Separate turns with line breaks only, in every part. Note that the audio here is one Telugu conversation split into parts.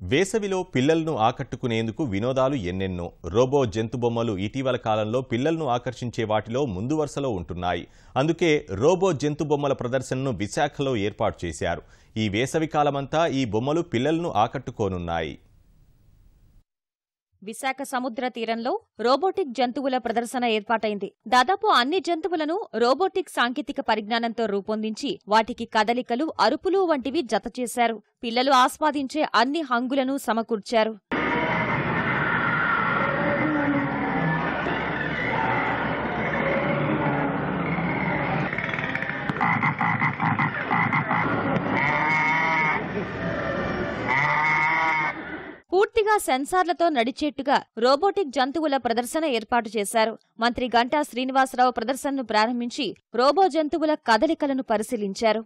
వేసవిలో పిల్లలను ఆకట్టుకునేందుకు వినోదాలు ఎన్నెన్నో. రోబో జంతు బొమ్మలు ఇటీవల కాలంలో పిల్లలను ఆకర్షించే వాటిలో ముందు వరుసలో ఉంటున్నాయి. అందుకే రోబో జంతు బొమ్మల ప్రదర్శనను విశాఖలో ఏర్పాటు చేశారు. ఈ వేసవి కాలమంతా ఈ బొమ్మలు పిల్లలను ఆకట్టుకోనున్నాయి.
విశాఖ సముద్ర తీరంలో రోబోటిక్ జంతువుల ప్రదర్శన ఏర్పాటైంది. దాదాపు అన్ని జంతువులను రోబోటిక్ సాంకేతిక పరిజ్ఞానంతో రూపొందించి వాటికి కదలికలు, అరుపులు వంటివి జతచేశారు. పిల్లలు ఆస్వాదించే అన్ని హంగులను సమకూర్చారు. పూర్తిగా సెన్సార్లతో నడిచేట్టుగా రోబోటిక్ జంతువుల ప్రదర్శన ఏర్పాటు చేశారు. మంత్రి గంటా శ్రీనివాసరావు ప్రదర్శనను ప్రారంభించి రోబో జంతువుల కదలికలను పరిశీలించారు.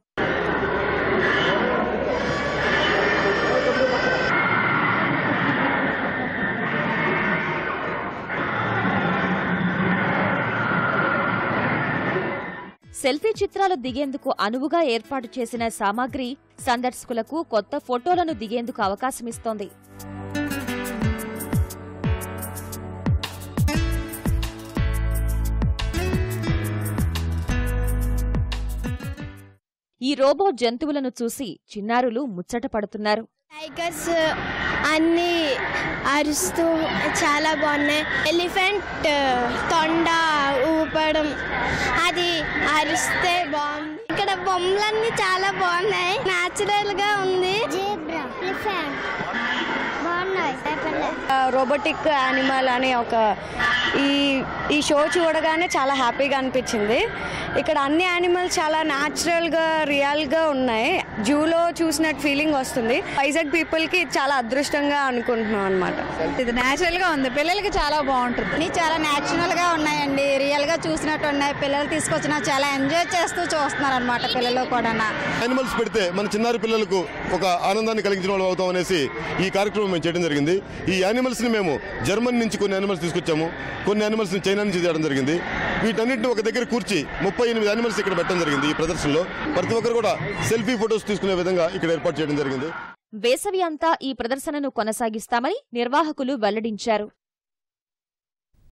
సెల్ఫీ చిత్రాలు దిగేందుకు అనువుగా ఏర్పాటు చేసిన సామాగ్రి సందర్శకులకు కొత్త ఫోటోలను దిగేందుకు అవకాశమిస్తోంది. ఈ రోబో జంతువులను చూసి చిన్నారులు ముచ్చట పడుతున్నారు.
టైగర్స్ అన్ని అరుస్తూ చాలా బాగున్నాయి. ఎలిఫెంట్ తొండ ఊపడం, అది అరిస్తే బాగుంది. ఇక్కడ బొమ్మలన్నీ చాలా బాగున్నాయి, న్యాచురల్ గా ఉంది.
రోబోటిక్ యానిమల్ అనే ఒక ఈ షో చూడగానే చాలా హ్యాపీగా అనిపించింది. ఇక్కడ అన్ని యానిమల్స్ చాలా న్యాచురల్గా రియల్గా ఉన్నాయి. జూలో చూసినట్టు ఫీలింగ్ వస్తుంది. వైజాగ్ పీపుల్కి చాలా అదృష్టంగా అనుకుంటున్నాం అనమాట.
ఇది న్యాచురల్గా ఉంది, పిల్లలకి చాలా బాగుంటుంది.
చాలా న్యాచురల్గా ఉన్నాయండి, రియల్గా చూసినట్టు ఉన్నాయి. పిల్లలు తీసుకొచ్చిన చాలా ఎంజాయ్ చేస్తూ చూస్తున్నారు అనమాట. పిల్లలు కూడా
యానిమల్స్ పెడితే మన చిన్నారి పిల్లలకు ఒక ఆనందాన్ని కలిగించిన వాళ్ళు అవుతాం అనేసి ఈ కార్యక్రమం మేము చేయడం జరిగింది. ఈ యానిమల్స్ ని మేము జర్మనీ నుంచి కొన్ని యానిమల్స్ తీసుకొచ్చాము, కొన్ని యానిమల్స్ ని చైనా నుంచి చేయడం జరిగింది. వీటన్నింటిని ఒక దగ్గర కూర్చి 38 యానిమల్స్ ఇక్కడ పెట్టడం జరిగింది. ఈ ప్రదర్శనలో ప్రతి ఒక్కరు కూడా సెల్ఫీ ఫొటోస్ తీసుకునే విధంగా ఇక్కడ ఏర్పాటు చేయడం జరిగింది.
వేసవి అంతా ఈ ప్రదర్శనను కొనసాగిస్తామని నిర్వాహకులు వెల్లడించారు.